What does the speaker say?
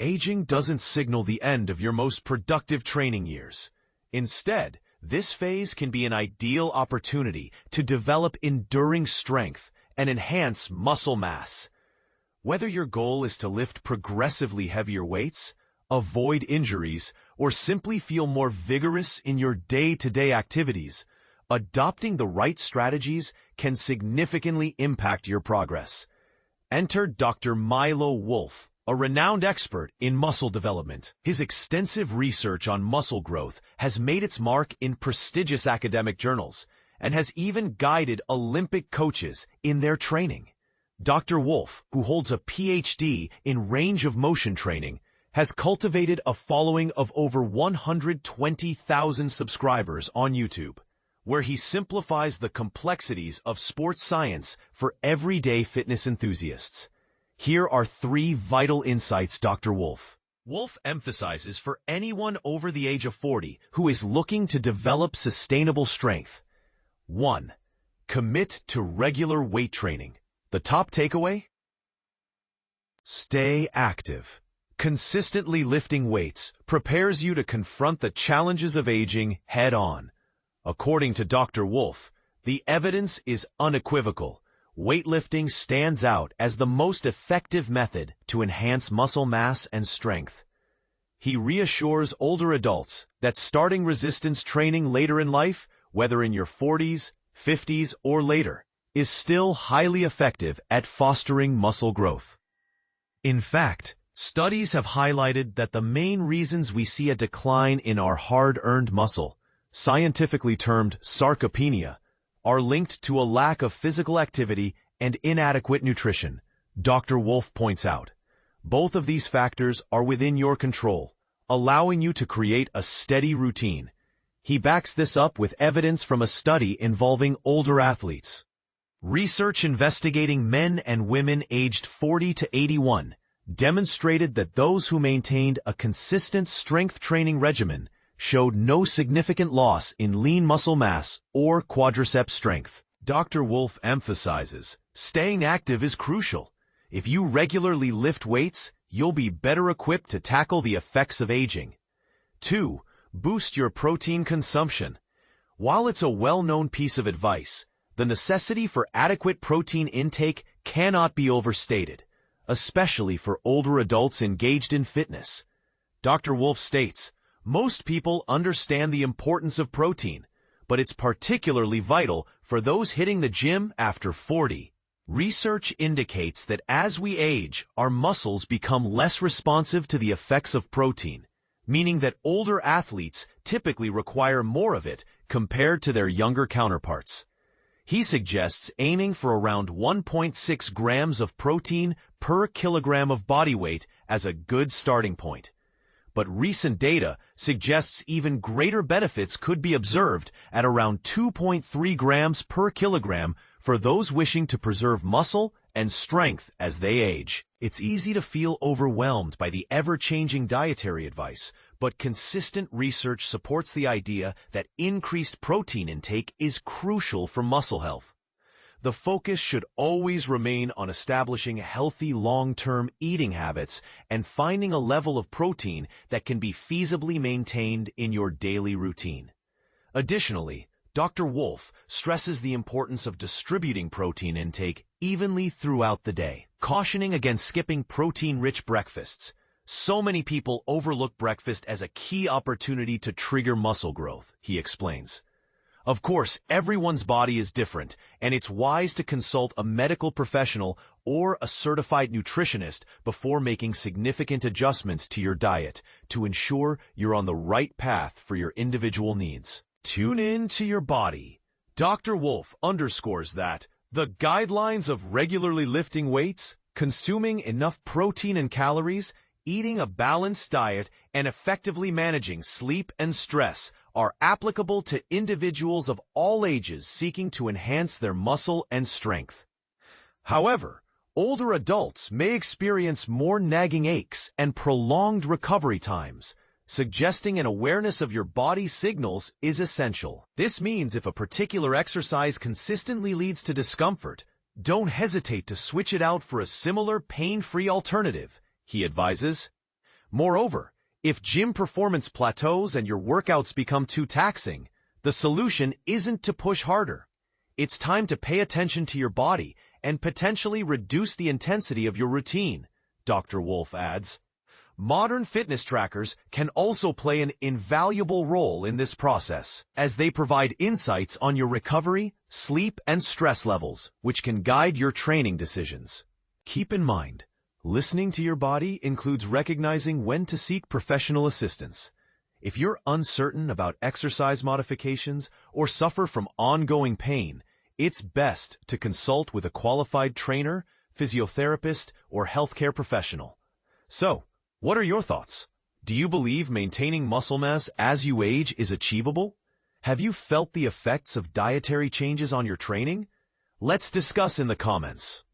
Aging doesn't signal the end of your most productive training years. Instead, this phase can be an ideal opportunity to develop enduring strength and enhance muscle mass. Whether your goal is to lift progressively heavier weights, avoid injuries, or simply feel more vigorous in your day-to-day activities, adopting the right strategies can significantly impact your progress. Enter Dr. Milo Wolf, a renowned expert in muscle development. His extensive research on muscle growth has made its mark in prestigious academic journals and has even guided Olympic coaches in their training. Dr. Wolf, who holds a PhD in range of motion training, has cultivated a following of over 120,000 subscribers on YouTube, where he simplifies the complexities of sports science for everyday fitness enthusiasts. Here are 3 vital insights Dr. Wolf emphasizes for anyone over the age of 40 who is looking to develop sustainable strength. 1. Commit to regular weight training. The top takeaway? Stay active. Consistently lifting weights prepares you to confront the challenges of aging head-on. According to Dr. Wolf, the evidence is unequivocal. Weightlifting stands out as the most effective method to enhance muscle mass and strength. He reassures older adults that starting resistance training later in life, whether in your 40s, 50s, or later, is still highly effective at fostering muscle growth. In fact, studies have highlighted that the main reasons we see a decline in our hard-earned muscle, scientifically termed sarcopenia, are linked to a lack of physical activity and inadequate nutrition, Dr. Wolf points out. Both of these factors are within your control, allowing you to create a steady routine. He backs this up with evidence from a study involving older athletes. Research investigating men and women aged 40 to 81 demonstrated that those who maintained a consistent strength training regimen showed no significant loss in lean muscle mass or quadricep strength. Dr. Wolf emphasizes, staying active is crucial. If you regularly lift weights, you'll be better equipped to tackle the effects of aging. 2. Boost your protein consumption. While it's a well-known piece of advice, the necessity for adequate protein intake cannot be overstated, especially for older adults engaged in fitness. Dr. Wolf states, most people understand the importance of protein, but it's particularly vital for those hitting the gym after 40. Research indicates that as we age, our muscles become less responsive to the effects of protein, meaning that older athletes typically require more of it compared to their younger counterparts. He suggests aiming for around 1.6 grams of protein per kilogram of body weight as a good starting point. But recent data suggests even greater benefits could be observed at around 2.3 grams per kilogram for those wishing to preserve muscle and strength as they age. It's easy to feel overwhelmed by the ever-changing dietary advice, but consistent research supports the idea that increased protein intake is crucial for muscle health. The focus should always remain on establishing healthy long-term eating habits and finding a level of protein that can be feasibly maintained in your daily routine. Additionally, Dr. Wolf stresses the importance of distributing protein intake evenly throughout the day, cautioning against skipping protein-rich breakfasts. So many people overlook breakfast as a key opportunity to trigger muscle growth, he explains. Of course, everyone's body is different, and it's wise to consult a medical professional or a certified nutritionist before making significant adjustments to your diet to ensure you're on the right path for your individual needs. Tune in to your body. Dr. Wolf underscores that the guidelines of regularly lifting weights, consuming enough protein and calories, eating a balanced diet, and effectively managing sleep and stress are applicable to individuals of all ages seeking to enhance their muscle and strength. However, older adults may experience more nagging aches and prolonged recovery times, suggesting an awareness of your body's signals is essential. This means if a particular exercise consistently leads to discomfort, don't hesitate to switch it out for a similar pain-free alternative, he advises. Moreover, if gym performance plateaus and your workouts become too taxing, the solution isn't to push harder. It's time to pay attention to your body and potentially reduce the intensity of your routine, Dr. Wolf adds. Modern fitness trackers can also play an invaluable role in this process, as they provide insights on your recovery, sleep, and stress levels, which can guide your training decisions. Keep in mind, listening to your body includes recognizing when to seek professional assistance. If you're uncertain about exercise modifications or suffer from ongoing pain, it's best to consult with a qualified trainer, physiotherapist, or healthcare professional. So, what are your thoughts? Do you believe maintaining muscle mass as you age is achievable? Have you felt the effects of dietary changes on your training? Let's discuss in the comments.